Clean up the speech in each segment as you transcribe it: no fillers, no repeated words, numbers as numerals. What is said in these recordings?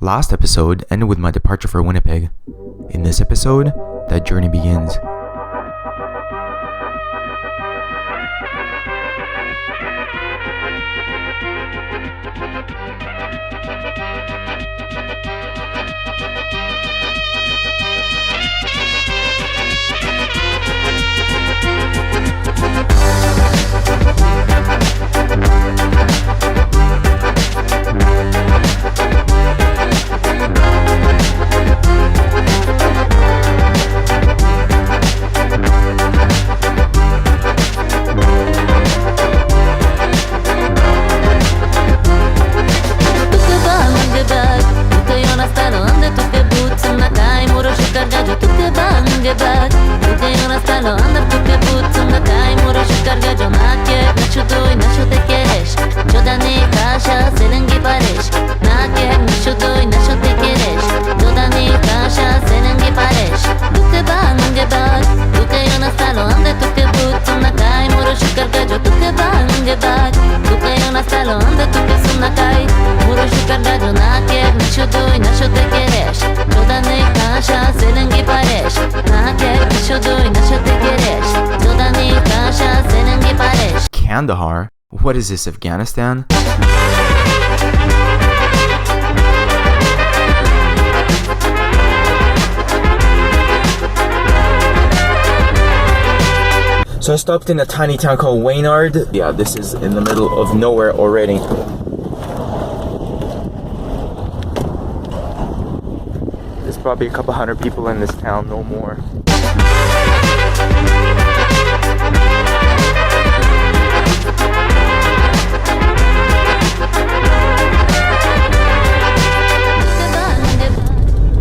Last episode ended with my departure for Winnipeg. In this episode, that journey begins. Kandahar? What is this, Afghanistan? So I stopped in a tiny town called Waynard. Yeah, this is in the middle of nowhere already. There's probably a couple hundred people in this town, no more.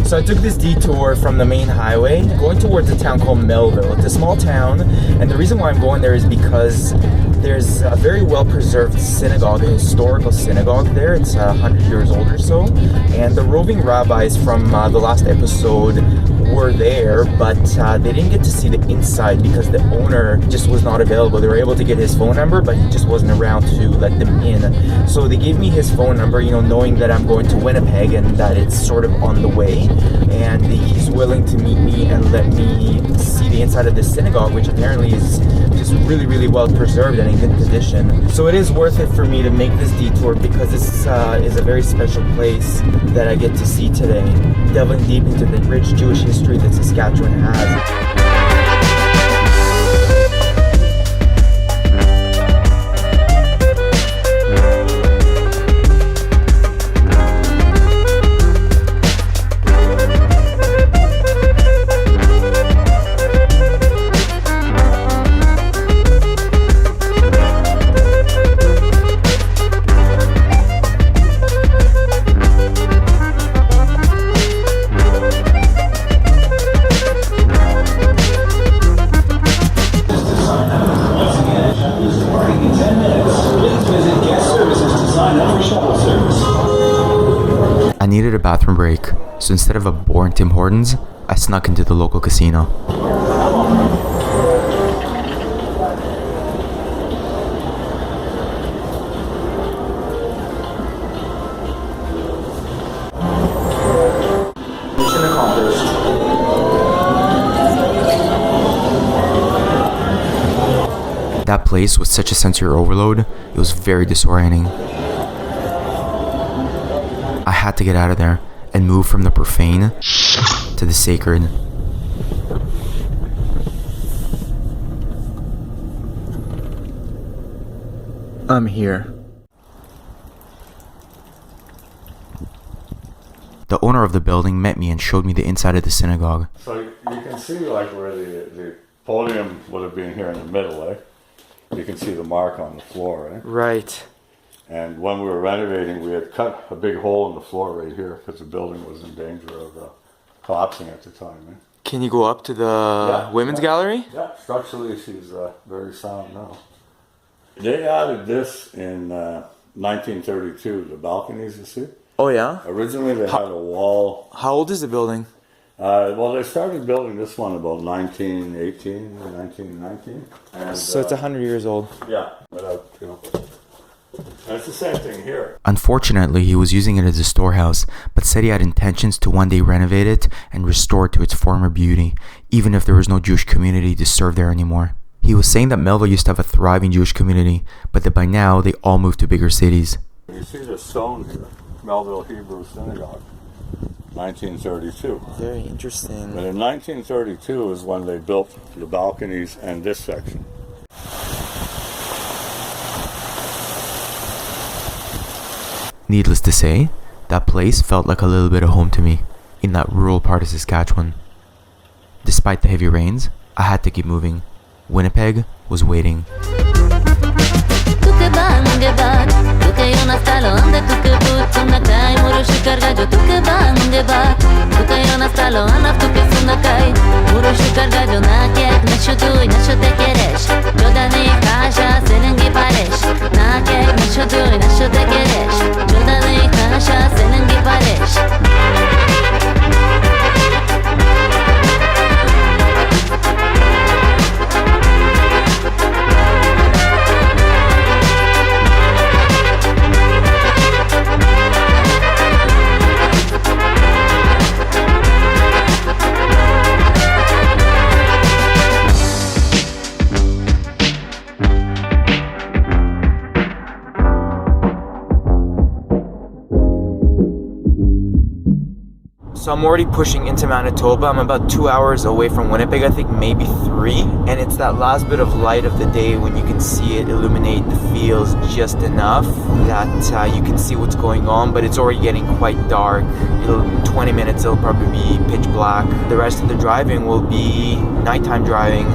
So I took this detour from the main highway, going towards a town called Melville. It's a small town, and the reason why I'm going there is because there's a very well-preserved synagogue, a historical synagogue there. It's 100 years old or so, and the roving rabbis from the last episode were there, but they didn't get to see the inside because the owner just was not available. They were able to get his phone number, but he just wasn't around to let them in. So they gave me his phone number, knowing that I'm going to Winnipeg and that it's sort of on the way. And he's willing to meet me and let me see the inside of this synagogue, which apparently is just really, really well preserved and in good condition. So it is worth it for me to make this detour because this is a very special place that I get to see today, delving deep into the rich Jewish history that Saskatchewan has. I needed a bathroom break, so instead of a boring Tim Hortons, I snuck into the local casino. Mission accomplished. That place was such a sensory overload, it was very disorienting. I had to get out of there and move from the profane to the sacred. I'm here. The owner of the building met me and showed me the inside of the synagogue. So you can see like where the podium would have been here in the middle, eh? You can see the mark on the floor, eh? Right. And when we were renovating, we had cut a big hole in the floor right here because the building was in danger of collapsing at the time. Eh? Can you go up to the women's gallery? Yeah, structurally she's very sound now. They added this in 1932, the balconies, you see. Oh yeah? Originally they had a wall. How old is the building? Well, they started building this one about 1918, 1919. And, so it's 100 years old. Yeah, without, That's the same thing here. Unfortunately, he was using it as a storehouse, but said he had intentions to one day renovate it and restore it to its former beauty, even if there was no Jewish community to serve there anymore. He was saying that Melville used to have a thriving Jewish community, but that by now they all moved to bigger cities. You see the stone here, Melville Hebrew Synagogue, 1932. Very interesting. But in 1932 is when they built the balconies and this section. Needless to say, that place felt like a little bit of home to me, in that rural part of Saskatchewan. Despite the heavy rains, I had to keep moving. Winnipeg was waiting. So I'm already pushing into Manitoba. I'm about 2 hours away from Winnipeg, I think maybe 3. And it's that last bit of light of the day when you can see it illuminate the fields just enough that you can see what's going on, but it's already getting quite dark. In 20 minutes it'll probably be pitch black. The rest of the driving will be nighttime driving,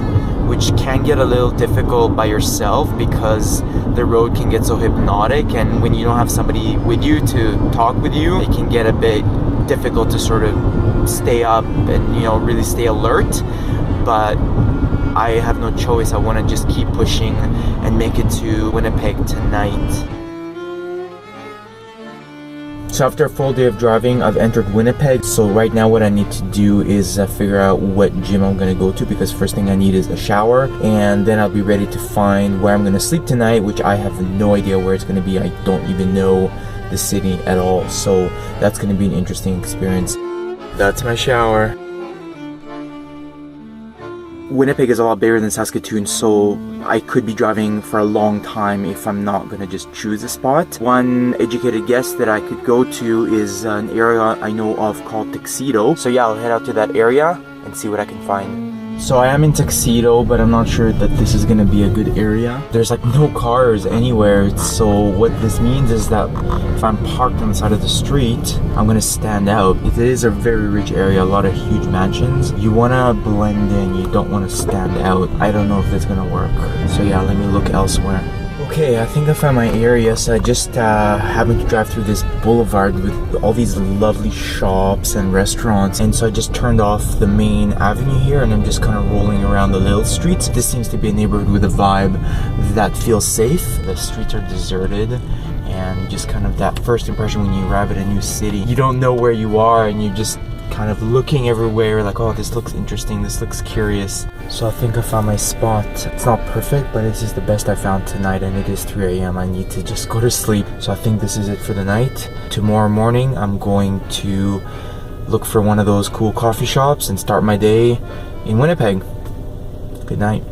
which can get a little difficult by yourself because the road can get so hypnotic, and when you don't have somebody with you to talk with you, it can get a bit difficult to sort of stay up and, you know, really stay alert. But I have no choice. I want to just keep pushing and make it to Winnipeg tonight. So after a full day of driving, I've entered Winnipeg. So right now what I need to do is figure out what gym I'm going to go to, because first thing I need is a shower, and then I'll be ready to find where I'm going to sleep tonight, which I have no idea where it's going to be. I don't even know the city at all, so that's going to be an interesting experience. That's my shower. Winnipeg is a lot bigger than Saskatoon, so I could be driving for a long time if I'm not going to just choose a spot. One educated guess that I could go to is an area I know of called Tuxedo. So yeah, I'll head out to that area and see what I can find. So I am in Tuxedo, but I'm not sure that this is going to be a good area. There's like no cars anywhere, so what this means is that if I'm parked on the side of the street, I'm going to stand out. It is a very rich area, a lot of huge mansions. You want to blend in, you don't want to stand out. I don't know if that's going to work. So yeah, let me look elsewhere. Okay, I think I found my area. So I just happened to drive through this boulevard with all these lovely shops and restaurants, and so I just turned off the main avenue here and I'm just kind of rolling around the little streets. This seems to be a neighborhood with a vibe that feels safe. The streets are deserted, and just kind of that first impression when you arrive at a new city, you don't know where you are and you're just kind of looking everywhere like, oh, this looks interesting, this looks curious. So I think I found my spot. It's not perfect, but it's just the best I found tonight, and it is 3 a.m. I need to just go to sleep. So I think this is it for the night. Tomorrow morning I'm going to look for one of those cool coffee shops and start my day in Winnipeg. Good night.